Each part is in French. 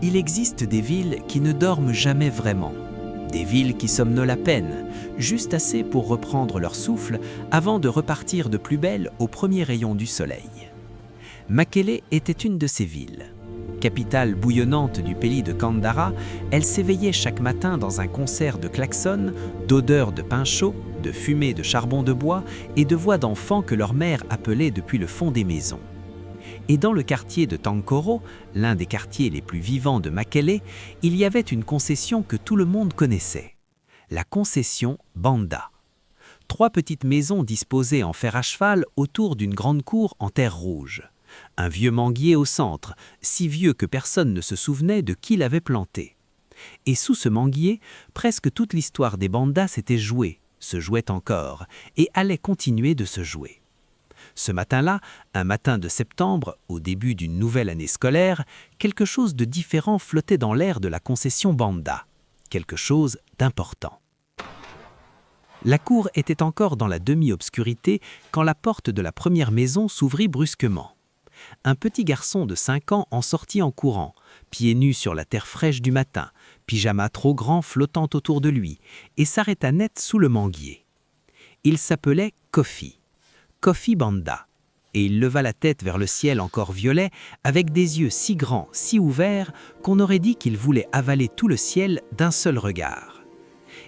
Il existe des villes qui ne dorment jamais vraiment. Des villes qui somnolent à peine, juste assez pour reprendre leur souffle avant de repartir de plus belle au premier rayon du soleil. Makele était une de ces villes. Capitale bouillonnante du pays de Kandahar, elle s'éveillait chaque matin dans un concert de klaxons, d'odeurs de pain chaud, de fumée de charbon de bois et de voix d'enfants que leur mère appelait depuis le fond des maisons. Et dans le quartier de Tankoro, l'un des quartiers les plus vivants de Makele, il y avait une concession que tout le monde connaissait. La concession Banda. 3 petites maisons disposées en fer à cheval autour d'une grande cour en terre rouge. Un vieux manguier au centre, si vieux que personne ne se souvenait de qui l'avait planté. Et sous ce manguier, presque toute l'histoire des Bandas s'était jouée, se jouait encore, et allait continuer de se jouer. Ce matin-là, un matin de septembre, au début d'une nouvelle année scolaire, quelque chose de différent flottait dans l'air de la concession Banda. Quelque chose d'important. La cour était encore dans la demi-obscurité quand la porte de la première maison s'ouvrit brusquement. Un petit garçon de 5 ans en sortit en courant, pieds nus sur la terre fraîche du matin, pyjama trop grand flottant autour de lui, et s'arrêta net sous le manguier. Il s'appelait Kofi. Kofi Banda, et il leva la tête vers le ciel encore violet avec des yeux si grands, si ouverts qu'on aurait dit qu'il voulait avaler tout le ciel d'un seul regard.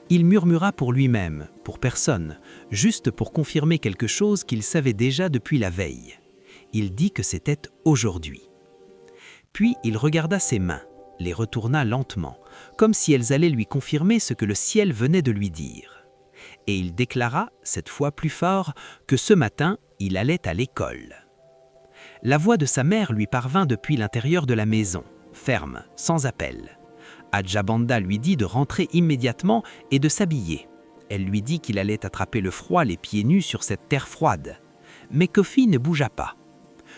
Il murmura pour lui-même, pour personne, juste pour confirmer quelque chose qu'il savait déjà depuis la veille. Il dit que c'était aujourd'hui. Puis il regarda ses mains, les retourna lentement, comme si elles allaient lui confirmer ce que le ciel venait de lui dire. Et il déclara, cette fois plus fort, que ce matin, il allait à l'école. La voix de sa mère lui parvint depuis l'intérieur de la maison, ferme, sans appel. Adja Banda lui dit de rentrer immédiatement et de s'habiller. Elle lui dit qu'il allait attraper le froid les pieds nus sur cette terre froide. Mais Kofi ne bougea pas.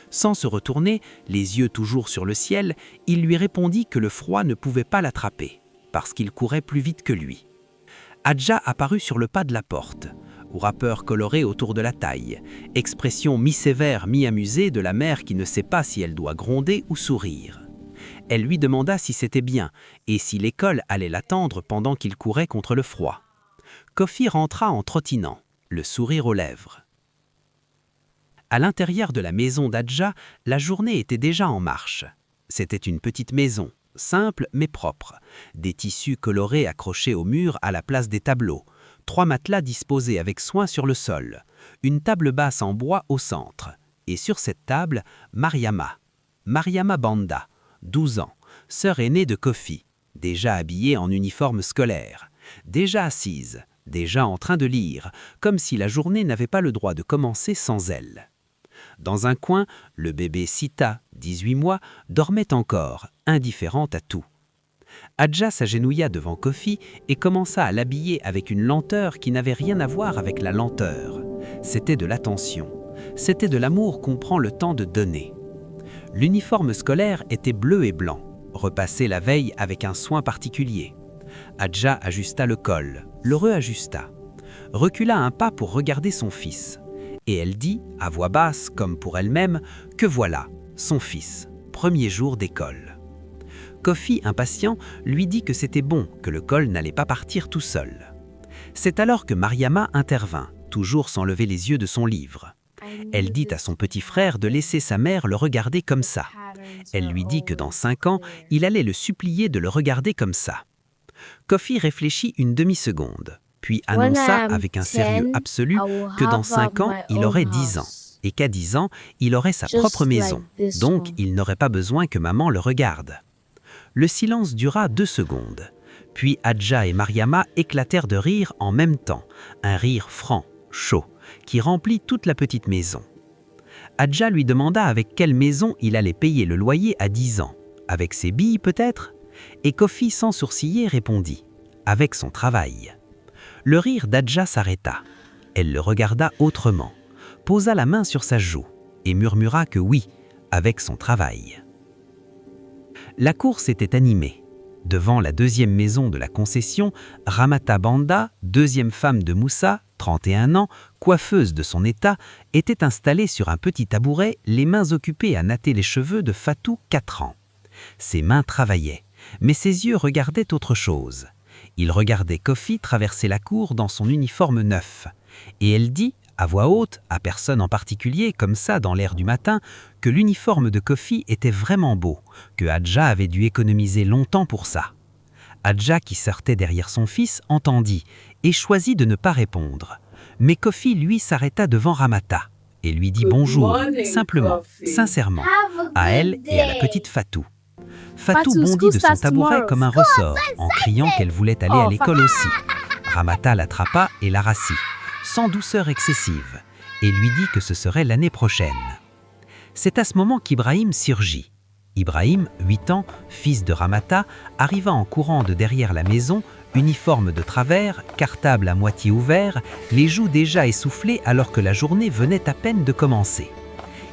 Sans se retourner, les yeux toujours sur le ciel, il lui répondit que le froid ne pouvait pas l'attraper, parce qu'il courait plus vite que lui. Adja apparut sur le pas de la porte, wrapper coloré autour de la taille, expression mi-sévère, mi-amusée de la mère qui ne sait pas si elle doit gronder ou sourire. Elle lui demanda si c'était bien et si l'école allait l'attendre pendant qu'il courait contre le froid. Kofi rentra en trottinant, le sourire aux lèvres. À l'intérieur de la maison d'Adja, la journée était déjà en marche. C'était une petite maison, simple mais propre, des tissus colorés accrochés au mur à la place des tableaux, 3 matelas disposés avec soin sur le sol, une table basse en bois au centre, et sur cette table, Mariama Banda, 12 ans, sœur aînée de Kofi, déjà habillée en uniforme scolaire, déjà assise, déjà en train de lire, comme si la journée n'avait pas le droit de commencer sans elle. Dans un coin, le bébé Sita, 18 mois, dormait encore, indifférente à tout. Adja s'agenouilla devant Kofi et commença à l'habiller avec une lenteur qui n'avait rien à voir avec la lenteur. C'était de l'attention. C'était de l'amour qu'on prend le temps de donner. L'uniforme scolaire était bleu et blanc, repassé la veille avec un soin particulier. Adja ajusta le col, le réajusta, recula un pas pour regarder son fils. Et elle dit, à voix basse comme pour elle-même, que voilà, son fils, premier jour d'école. Kofi, impatient, lui dit que c'était bon, que le col n'allait pas partir tout seul. C'est alors que Mariama intervint, toujours sans lever les yeux de son livre. Elle dit à son petit frère de laisser sa mère le regarder comme ça. Elle lui dit que dans 5 ans, il allait le supplier de le regarder comme ça. Kofi réfléchit une demi-seconde, puis annonça avec un sérieux absolu que dans 5 ans, il aurait 10 ans, et qu'à 10 ans, il aurait sa propre maison, donc il n'aurait pas besoin que maman le regarde. Le silence dura 2 secondes, puis Adja et Mariama éclatèrent de rire en même temps, un rire franc, chaud, qui remplit toute la petite maison. Adja lui demanda avec quelle maison il allait payer le loyer à 10 ans, avec ses billes peut-être, et Kofi sans sourciller répondit, avec son travail. Le rire d'Adja s'arrêta. Elle le regarda autrement, posa la main sur sa joue et murmura que oui, avec son travail. La course était animée. Devant la 2e maison de la concession, Ramata Banda, 2e femme de Moussa, 31 ans, coiffeuse de son état, était installée sur un petit tabouret, les mains occupées à natter les cheveux de Fatou, 4 ans. Ses mains travaillaient, Mais ses yeux regardaient autre chose. Il regardait Kofi traverser la cour dans son uniforme neuf. Et elle dit, à voix haute, à personne en particulier, comme ça dans l'air du matin, que l'uniforme de Kofi était vraiment beau, que Hadja avait dû économiser longtemps pour ça. Hadja, qui sortait derrière son fils, entendit et choisit de ne pas répondre. Mais Kofi, lui, s'arrêta devant Ramata et lui dit bonjour, simplement, sincèrement, à elle et à la petite Fatou. Fatou bondit de son tabouret comme un ressort, en criant qu'elle voulait aller à l'école aussi. Ramata l'attrapa et la rassit, sans douceur excessive, et lui dit que ce serait l'année prochaine. C'est à ce moment qu'Ibrahim surgit. Ibrahim, 8 ans, fils de Ramata, arriva en courant de derrière la maison, uniforme de travers, cartable à moitié ouvert, les joues déjà essoufflées alors que la journée venait à peine de commencer.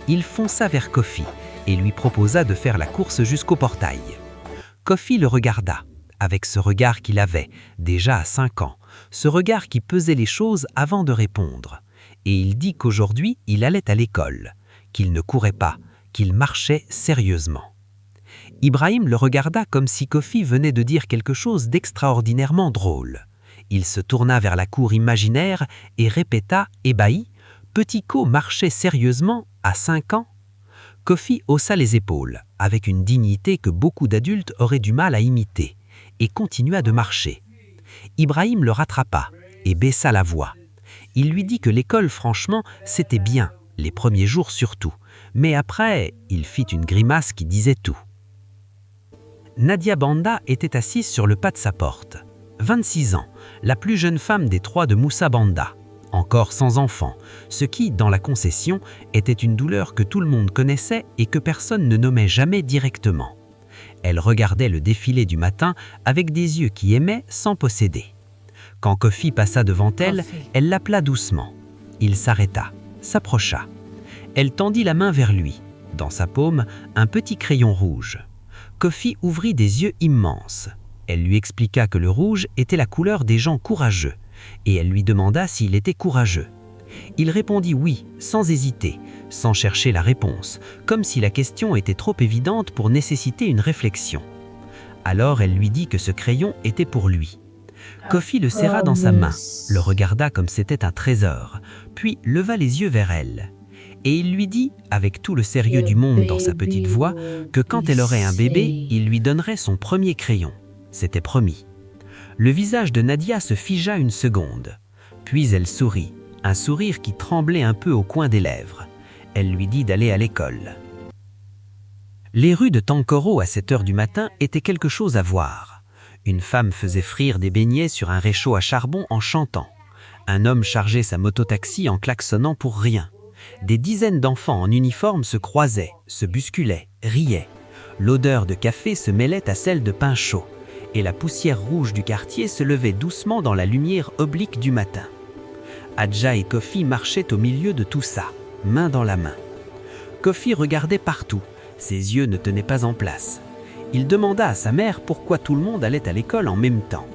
Il fonça vers Kofi et lui proposa de faire la course jusqu'au portail. Kofi le regarda, avec ce regard qu'il avait, déjà à 5 ans, ce regard qui pesait les choses avant de répondre. Et il dit qu'aujourd'hui, il allait à l'école, qu'il ne courait pas, qu'il marchait sérieusement. Ibrahim le regarda comme si Kofi venait de dire quelque chose d'extraordinairement drôle. Il se tourna vers la cour imaginaire et répéta, ébahi, « Petit Ko marchait sérieusement à 5 ans ?» Kofi haussa les épaules, avec une dignité que beaucoup d'adultes auraient du mal à imiter, et continua de marcher. Ibrahim le rattrapa et baissa la voix. Il lui dit que l'école, franchement, c'était bien, les premiers jours surtout, mais après, il fit une grimace qui disait tout. Nadia Banda était assise sur le pas de sa porte. 26 ans, la plus jeune femme des 3 de Moussa Banda, encore sans enfant, ce qui, dans la concession, était une douleur que tout le monde connaissait et que personne ne nommait jamais directement. Elle regardait le défilé du matin avec des yeux qui aimaient sans posséder. Quand Kofi passa devant elle, elle l'appela doucement. Il s'arrêta, s'approcha. Elle tendit la main vers lui. Dans sa paume, un petit crayon rouge. Kofi ouvrit des yeux immenses. Elle lui expliqua que le rouge était la couleur des gens courageux, et elle lui demanda s'il était courageux. Il répondit oui, sans hésiter, sans chercher la réponse, comme si la question était trop évidente pour nécessiter une réflexion. Alors elle lui dit que ce crayon était pour lui. Kofi le serra dans sa main, le regarda comme c'était un trésor, puis leva les yeux vers elle. Et il lui dit, avec tout le sérieux du monde dans sa petite voix, que quand elle aurait un bébé, il lui donnerait son premier crayon. C'était promis. Le visage de Nadia se figea une seconde. Puis elle sourit, un sourire qui tremblait un peu au coin des lèvres. Elle lui dit d'aller à l'école. Les rues de Tankoro à 7 heures du matin étaient quelque chose à voir. Une femme faisait frire des beignets sur un réchaud à charbon en chantant. Un homme chargeait sa mototaxi en klaxonnant pour rien. Des dizaines d'enfants en uniforme se croisaient, se bousculaient, riaient. L'odeur de café se mêlait à celle de pain chaud, et la poussière rouge du quartier se levait doucement dans la lumière oblique du matin. Hadja et Kofi marchaient au milieu de tout ça, main dans la main. Kofi regardait partout, ses yeux ne tenaient pas en place. Il demanda à sa mère pourquoi tout le monde allait à l'école en même temps.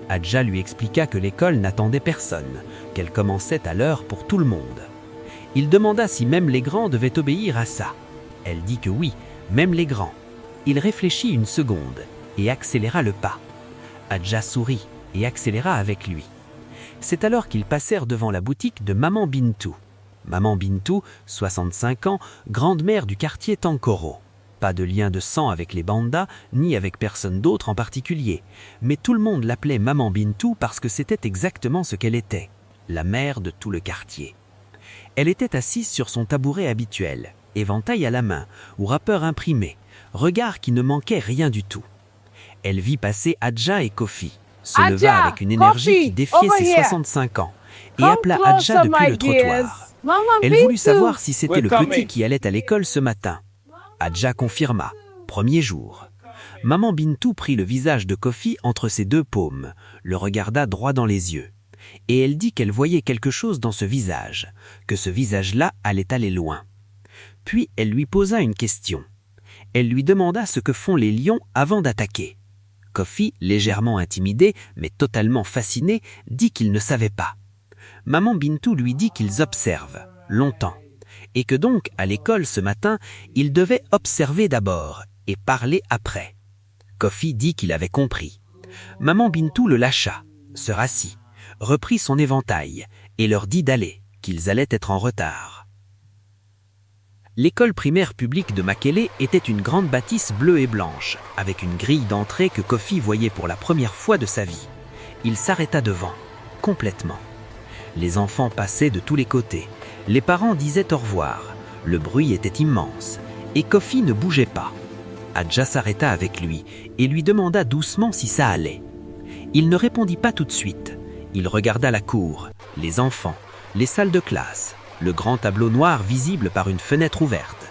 Hadja lui expliqua que l'école n'attendait personne, qu'elle commençait à l'heure pour tout le monde. Il demanda si même les grands devaient obéir à ça. Elle dit que oui, même les grands. Il réfléchit une seconde et accéléra le pas. Hadja sourit et accéléra avec lui. C'est alors qu'ils passèrent devant la boutique de Maman Bintou. Maman Bintou, 65 ans, grande-mère du quartier Tankoro. Pas de lien de sang avec les Banda, ni avec personne d'autre en particulier. Mais tout le monde l'appelait Maman Bintou parce que c'était exactement ce qu'elle était, la mère de tout le quartier. Elle était assise sur son tabouret habituel, éventail à la main, ou rappeur imprimé, regard qui ne manquait rien du tout. Elle vit passer Hadja et Kofi, se leva avec une énergie qui défiait ses 65 ans, et appela Hadja depuis le trottoir. Elle voulut savoir si c'était le petit qui allait à l'école ce matin. Hadja confirma, premier jour. Maman Bintou prit le visage de Kofi entre ses 2 paumes, le regarda droit dans les yeux. Et elle dit qu'elle voyait quelque chose dans ce visage, que ce visage-là allait aller loin. Puis elle lui posa une question. Elle lui demanda ce que font les lions avant d'attaquer. Kofi, légèrement intimidé, mais totalement fasciné, dit qu'il ne savait pas. Maman Bintou lui dit qu'ils observent, longtemps, et que donc, à l'école ce matin, ils devaient observer d'abord et parler après. Kofi dit qu'il avait compris. Maman Bintou le lâcha, se rassit, reprit son éventail et leur dit d'aller, qu'ils allaient être en retard. L'école primaire publique de Makele était une grande bâtisse bleue et blanche, avec une grille d'entrée que Kofi voyait pour la première fois de sa vie. Il s'arrêta devant, complètement. Les enfants passaient de tous les côtés, les parents disaient au revoir, le bruit était immense, et Kofi ne bougeait pas. Adja s'arrêta avec lui et lui demanda doucement si ça allait. Il ne répondit pas tout de suite. Il regarda la cour, les enfants, les salles de classe, le grand tableau noir visible par une fenêtre ouverte.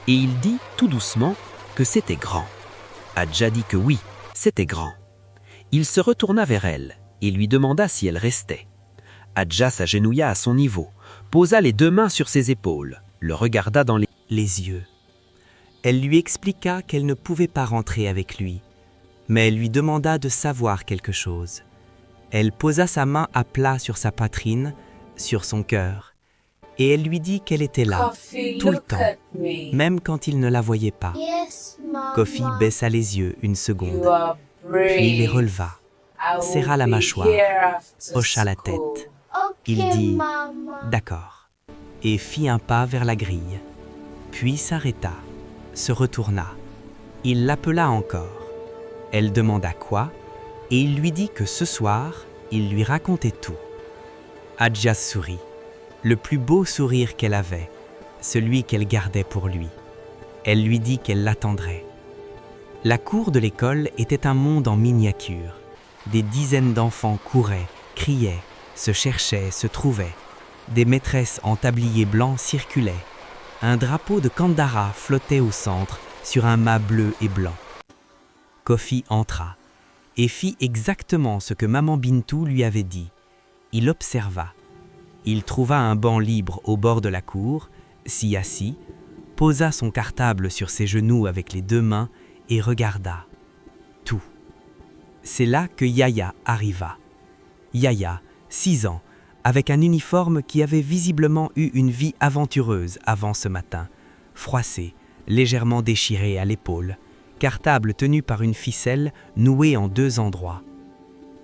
Et il dit tout doucement que c'était grand. Adja dit que oui, c'était grand. Il se retourna vers elle et lui demanda si elle restait. Adja s'agenouilla à son niveau, posa les 2 mains sur ses épaules, le regarda dans les yeux. Elle lui expliqua qu'elle ne pouvait pas rentrer avec lui, mais elle lui demanda de savoir quelque chose. Elle posa sa main à plat sur sa poitrine, sur son cœur, et elle lui dit qu'elle était là, tout le temps, même quand il ne la voyait pas. Kofi baissa les yeux une seconde, puis les releva, serra la mâchoire, hocha la tête. Il dit « D'accord » et fit un pas vers la grille, puis s'arrêta, se retourna. Il l'appela encore. Elle demanda quoi, et il lui dit que ce soir, il lui racontait tout. Adja sourit, le plus beau sourire qu'elle avait, celui qu'elle gardait pour lui. Elle lui dit qu'elle l'attendrait. La cour de l'école était un monde en miniature. Des dizaines d'enfants couraient, criaient, se cherchaient, se trouvaient. Des maîtresses en tablier blanc circulaient. Un drapeau de Kandahar flottait au centre sur un mât bleu et blanc. Kofi entra et fit exactement ce que maman Bintou lui avait dit. Il observa. Il trouva un banc libre au bord de la cour, s'y assit, posa son cartable sur ses genoux avec les 2 mains et regarda. Tout. C'est là que Yaya arriva. Yaya, 6 ans, avec un uniforme qui avait visiblement eu une vie aventureuse avant ce matin, froissé, légèrement déchiré à l'épaule, cartable tenu par une ficelle nouée en 2 endroits.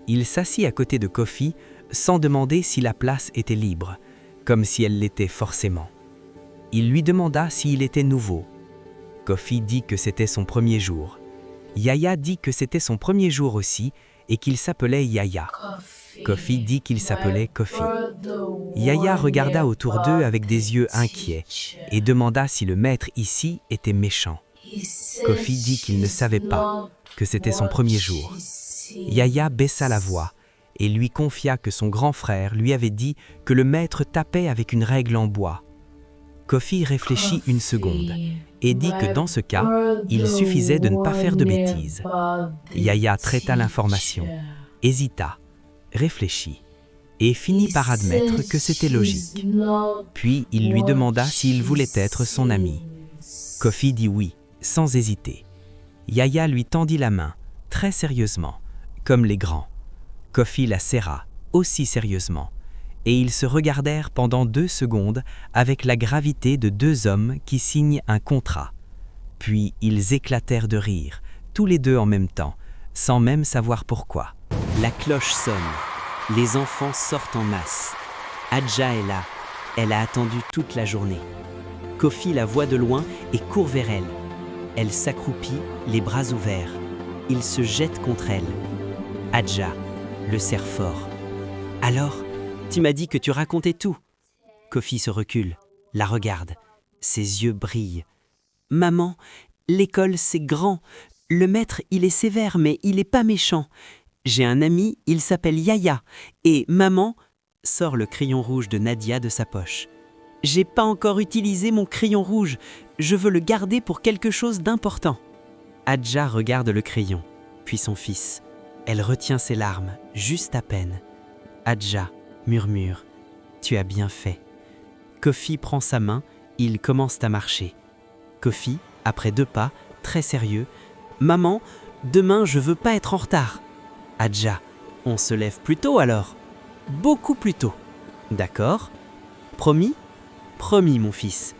Il s'assit à côté de Kofi sans demander si la place était libre, comme si elle l'était forcément. Il lui demanda s'il était nouveau. Kofi dit que c'était son premier jour. Yaya dit que c'était son premier jour aussi et qu'il s'appelait Yaya. Kofi dit qu'il s'appelait Kofi. Yaya regarda autour d'eux avec des yeux inquiets et demanda si le maître ici était méchant. Kofi dit qu'il ne savait pas, que c'était son premier jour. Yaya baissa la voix et lui confia que son grand frère lui avait dit que le maître tapait avec une règle en bois. Kofi réfléchit une seconde et dit que dans ce cas, il suffisait de ne pas faire de bêtises. Yaya traita l'information, hésita, réfléchit et finit par admettre que c'était logique. Puis il lui demanda s'il voulait être son ami. Kofi dit oui, sans hésiter. Yaya lui tendit la main, très sérieusement, comme les grands. Kofi la serra, aussi sérieusement, et ils se regardèrent pendant 2 secondes avec la gravité de 2 hommes qui signent un contrat. Puis ils éclatèrent de rire, tous les 2 en même temps, sans même savoir pourquoi. La cloche sonne, les enfants sortent en masse. Adja est là, elle a attendu toute la journée. Kofi la voit de loin et court vers elle. Elle s'accroupit, les bras ouverts. Il se jette contre elle. Adja le serre fort. « Alors, tu m'as dit que tu racontais tout. » Kofi se recule, la regarde. Ses yeux brillent. « Maman, l'école c'est grand. Le maître il est sévère mais il est pas méchant. J'ai un ami, il s'appelle Yaya. Et maman, sort le crayon rouge de Nadia de sa poche. J'ai pas encore utilisé mon crayon rouge. Je veux le garder pour quelque chose d'important. » Adja regarde le crayon, puis son fils. Elle retient ses larmes, juste à peine. Adja murmure « Tu as bien fait ». Kofi prend sa main, ils commencent à marcher. Kofi, après 2 pas, très sérieux « Maman, demain je veux pas être en retard. » Adja « On se lève plus tôt alors. Beaucoup plus tôt. D'accord ? Promis ? Promis mon fils. »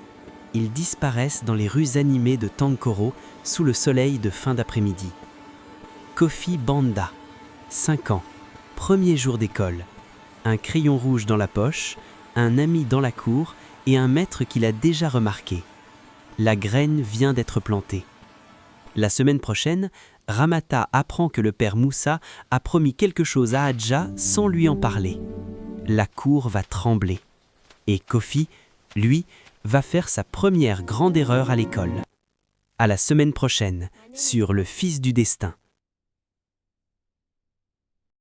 Ils disparaissent dans les rues animées de Tangkoro sous le soleil de fin d'après-midi. Kofi Banda, 5 ans, premier jour d'école. Un crayon rouge dans la poche, un ami dans la cour et un maître qui l'a déjà remarqué. La graine vient d'être plantée. La semaine prochaine, Ramata apprend que le père Moussa a promis quelque chose à Hadja sans lui en parler. La cour va trembler. Et Kofi, lui, va faire sa première grande erreur à l'école. À la semaine prochaine, sur Le Fils du Destin.